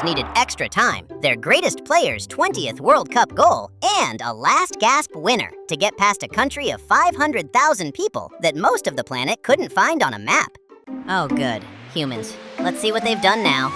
Africans needed extra time, their greatest player's 20th World Cup goal, and a last-gasp winner to get past a country of 500,000 people that most of the planet couldn't find on a map. Oh good, humans. Let's see what they've done now.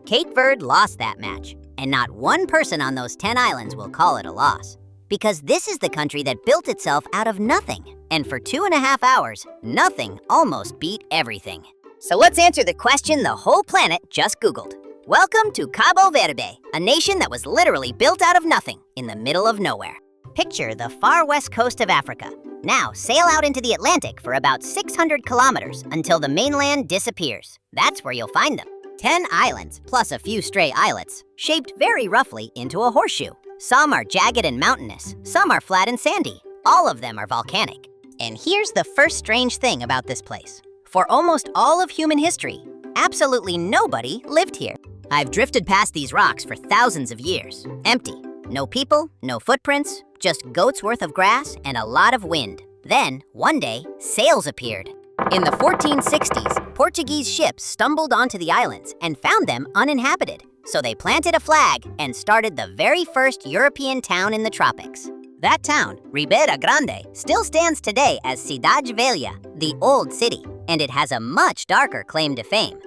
Cape Verde lost that match, and not one person on those 10 islands will call it a loss. Because this is the country that built itself out of nothing, and for 2.5 hours, nothing almost beat everything. So let's answer the question the whole planet just Googled. Welcome to Cabo Verde, a nation that was literally built out of nothing in the middle of nowhere. Picture the far west coast of Africa. Now sail out into the Atlantic for about 600 kilometers until the mainland disappears. That's where you'll find them. 10 islands, plus a few stray islets, shaped very roughly into a horseshoe. Some are jagged and mountainous, some are flat and sandy. All of them are volcanic. And here's the first strange thing about this place. For almost all of human history, absolutely nobody lived here. I've drifted past these rocks for thousands of years, empty. No people, no footprints, just goats worth of grass and a lot of wind. Then, one day, sails appeared. In the 1460s, Portuguese ships stumbled onto the islands and found them uninhabited. So they planted a flag and started the very first European town in the tropics. That town, Ribeira Grande, still stands today as Cidade Velha, the old city, and it has a much darker claim to fame.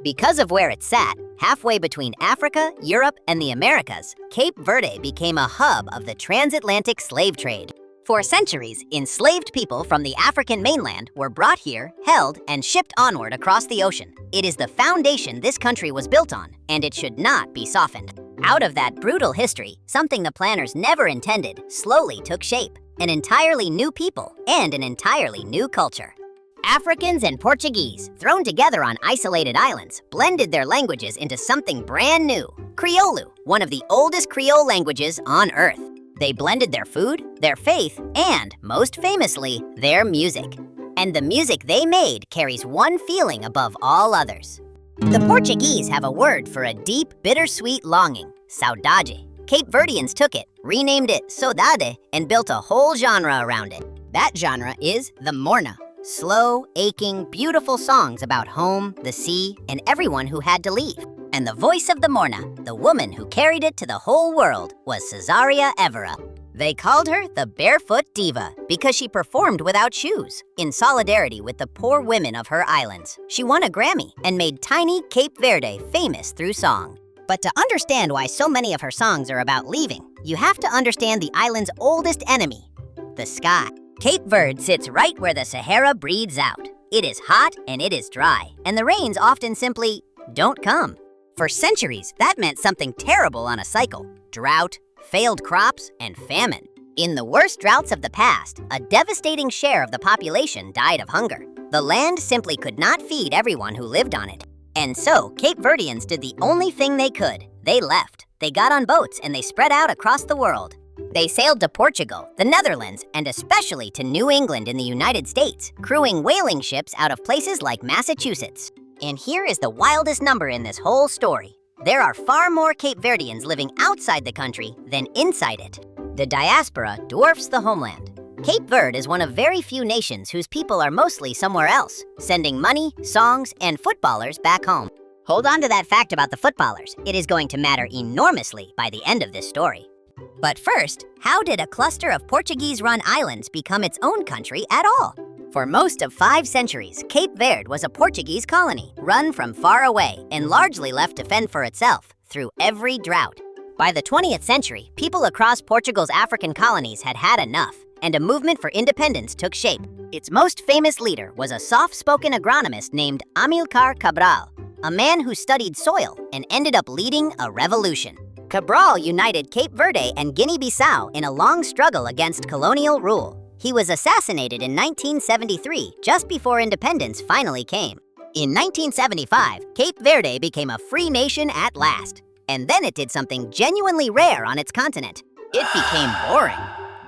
Because of where it sat, halfway between Africa, Europe, and the Americas, Cape Verde became a hub of the transatlantic slave trade. For centuries, enslaved people from the African mainland were brought here, held, and shipped onward across the ocean. It is the foundation this country was built on, and it should not be softened. Out of that brutal history, something the planners never intended slowly took shape. An entirely new people and an entirely new culture. Africans and Portuguese, thrown together on isolated islands, blended their languages into something brand new. Kriolu, one of the oldest Creole languages on Earth. They blended their food, their faith, and, most famously, their music. And the music they made carries one feeling above all others. The Portuguese have a word for a deep, bittersweet longing, saudade. Cape Verdeans took it, renamed it saudade, and built a whole genre around it. That genre is the morna. Slow, aching, beautiful songs about home, the sea, and everyone who had to leave. And the voice of the morna, the woman who carried it to the whole world, was Cesaria Evora. They called her the Barefoot Diva because she performed without shoes. In solidarity with the poor women of her islands, she won a Grammy and made tiny Cape Verde famous through song. But to understand why so many of her songs are about leaving, you have to understand the island's oldest enemy, the sky. Cape Verde sits right where the Sahara breathes out. It is hot and it is dry, and the rains often simply don't come. For centuries, that meant something terrible on a cycle: drought, failed crops, and famine. In the worst droughts of the past, a devastating share of the population died of hunger. The land simply could not feed everyone who lived on it. And so, Cape Verdeans did the only thing they could. They left. They got on boats and they spread out across the world. They sailed to Portugal, the Netherlands, and especially to New England in the United States, crewing whaling ships out of places like Massachusetts. And here is the wildest number in this whole story. There are far more Cape Verdeans living outside the country than inside it. The diaspora dwarfs the homeland. Cape Verde is one of very few nations whose people are mostly somewhere else, sending money, songs, and footballers back home. Hold on to that fact about the footballers. It is going to matter enormously by the end of this story. But first, how did a cluster of Portuguese-run islands become its own country at all? For most of 5 centuries, Cape Verde was a Portuguese colony, run from far away and largely left to fend for itself through every drought. By the 20th century, people across Portugal's African colonies had had enough, and a movement for independence took shape. Its most famous leader was a soft-spoken agronomist named Amilcar Cabral, a man who studied soil and ended up leading a revolution. Cabral united Cape Verde and Guinea-Bissau in a long struggle against colonial rule. He was assassinated in 1973, just before independence finally came. In 1975, Cape Verde became a free nation at last. And then it did something genuinely rare on its continent. It became boring.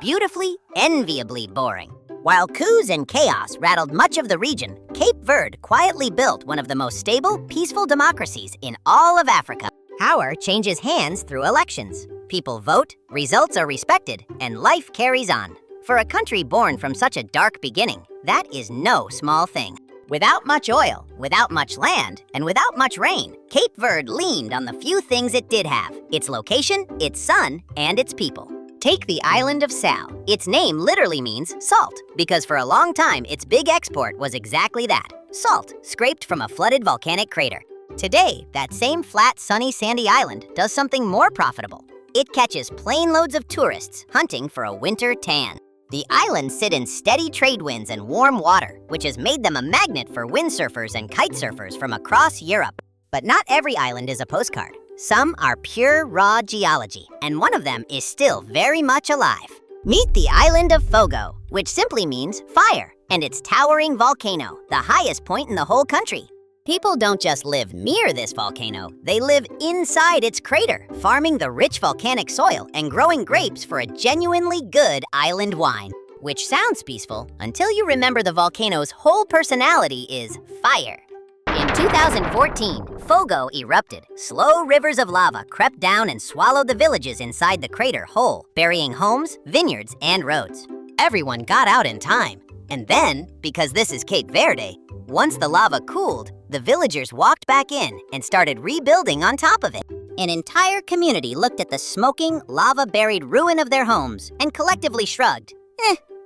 Beautifully, enviably boring. While coups and chaos rattled much of the region, Cape Verde quietly built one of the most stable, peaceful democracies in all of Africa. Power changes hands through elections. People vote, results are respected, and life carries on. For a country born from such a dark beginning, that is no small thing. Without much oil, without much land, and without much rain, Cape Verde leaned on the few things it did have: its location, its sun, and its people. Take the island of Sal. Its name literally means salt, because for a long time its big export was exactly that: salt, scraped from a flooded volcanic crater. Today, that same flat, sunny, sandy island does something more profitable. It catches plane loads of tourists hunting for a winter tan. The islands sit in steady trade winds and warm water, which has made them a magnet for windsurfers and kite surfers from across Europe. But not every island is a postcard. Some are pure, raw geology, and one of them is still very much alive. Meet the island of Fogo, which simply means fire, and its towering volcano, the highest point in the whole country. People don't just live near this volcano, they live inside its crater, farming the rich volcanic soil and growing grapes for a genuinely good island wine. Which sounds peaceful until you remember the volcano's whole personality is fire. In 2014, Fogo erupted. Slow rivers of lava crept down and swallowed the villages inside the crater whole, burying homes, vineyards, and roads. Everyone got out in time. And then, because this is Cape Verde, once the lava cooled, the villagers walked back in and started rebuilding on top of it. An entire community looked at the smoking, lava-buried ruin of their homes and collectively shrugged.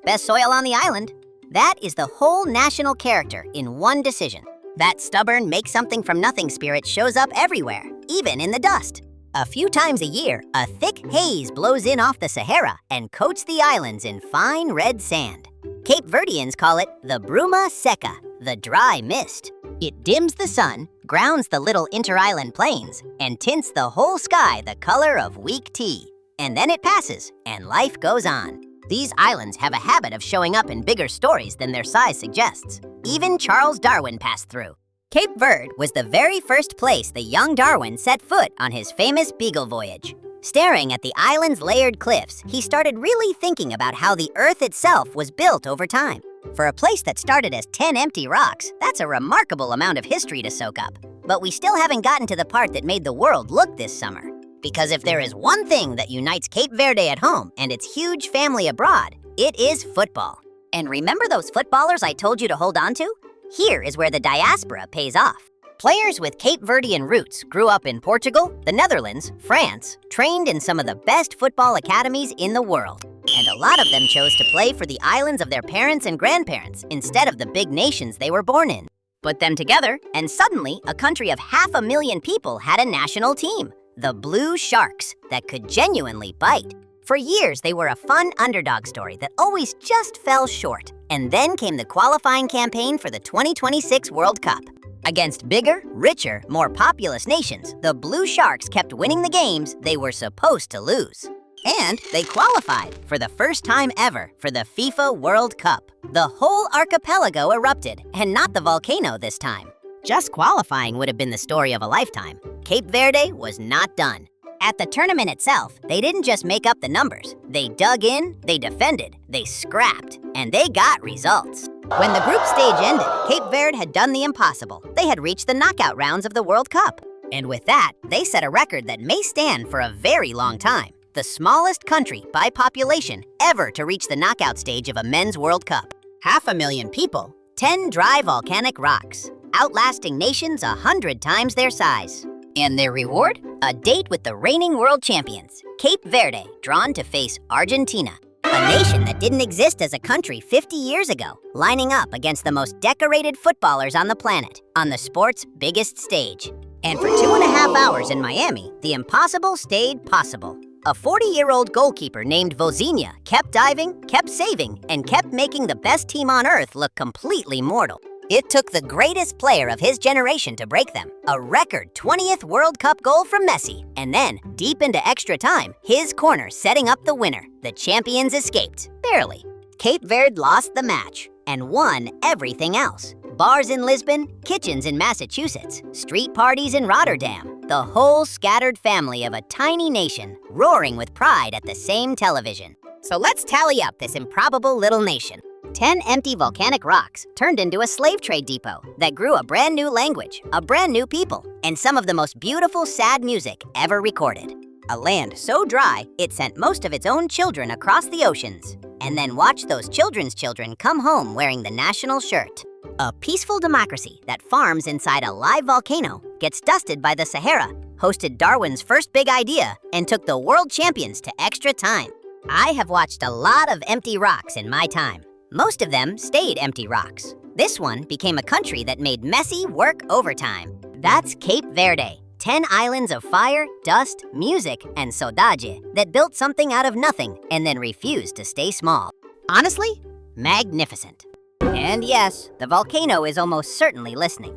Best soil on the island. That is the whole national character in one decision. That stubborn make-something-from-nothing spirit shows up everywhere, even in the dust. A few times a year, a thick haze blows in off the Sahara and coats the islands in fine red sand. Cape Verdeans call it the bruma seca, the dry mist. It dims the sun, grounds the little inter-island plains, and tints the whole sky the color of weak tea. And then it passes, and life goes on. These islands have a habit of showing up in bigger stories than their size suggests. Even Charles Darwin passed through. Cape Verde was the very first place the young Darwin set foot on his famous Beagle voyage. Staring at the island's layered cliffs, he started really thinking about how the Earth itself was built over time. For a place that started as 10 empty rocks, that's a remarkable amount of history to soak up. But we still haven't gotten to the part that made the world look this summer. Because if there is one thing that unites Cape Verde at home and its huge family abroad, it is football. And remember those footballers I told you to hold on to? Here is where the diaspora pays off. Players with Cape Verdean roots grew up in Portugal, the Netherlands, France, trained in some of the best football academies in the world. And a lot of them chose to play for the islands of their parents and grandparents instead of the big nations they were born in. Put them together, and suddenly a country of 500,000 people had a national team, the Blue Sharks, that could genuinely bite. For years, they were a fun underdog story that always just fell short. And then came the qualifying campaign for the 2026 World Cup. Against bigger, richer, more populous nations, the Blue Sharks kept winning the games they were supposed to lose. And they qualified for the first time ever for the FIFA World Cup. The whole archipelago erupted, and not the volcano this time. Just qualifying would have been the story of a lifetime. Cape Verde was not done. At the tournament itself, they didn't just make up the numbers. They dug in, they defended, they scrapped, and they got results. When the group stage ended, Cape Verde had done the impossible. They had reached the knockout rounds of the World Cup. And with that, they set a record that may stand for a very long time. The smallest country by population ever to reach the knockout stage of a men's World Cup. 500,000 people, 10 dry volcanic rocks, outlasting nations 100 times their size. And their reward? A date with the reigning world champions, Cape Verde, drawn to face Argentina. A nation that didn't exist as a country 50 years ago, lining up against the most decorated footballers on the planet, on the sport's biggest stage. And for 2.5 hours in Miami, the impossible stayed possible. A 40-year-old goalkeeper named Vozinha kept diving, kept saving, and kept making the best team on Earth look completely mortal. It took the greatest player of his generation to break them, a record 20th World Cup goal from Messi. And then, deep into extra time, his corner setting up the winner. The champions escaped, barely. Cape Verde lost the match and won everything else. Bars in Lisbon, kitchens in Massachusetts, street parties in Rotterdam. The whole scattered family of a tiny nation, roaring with pride at the same television. So let's tally up this improbable little nation. 10 empty volcanic rocks turned into a slave trade depot that grew a brand new language, a brand new people, and some of the most beautiful sad music ever recorded. A land so dry, it sent most of its own children across the oceans, and then watched those children's children come home wearing the national shirt. A peaceful democracy that farms inside a live volcano, gets dusted by the Sahara, hosted Darwin's first big idea, and took the world champions to extra time. I have watched a lot of empty rocks in my time. Most of them stayed empty rocks. This one became a country that made Messi work overtime. That's Cape Verde, 10 islands of fire, dust, music, and saudade that built something out of nothing and then refused to stay small. Honestly, magnificent. And yes, the volcano is almost certainly listening.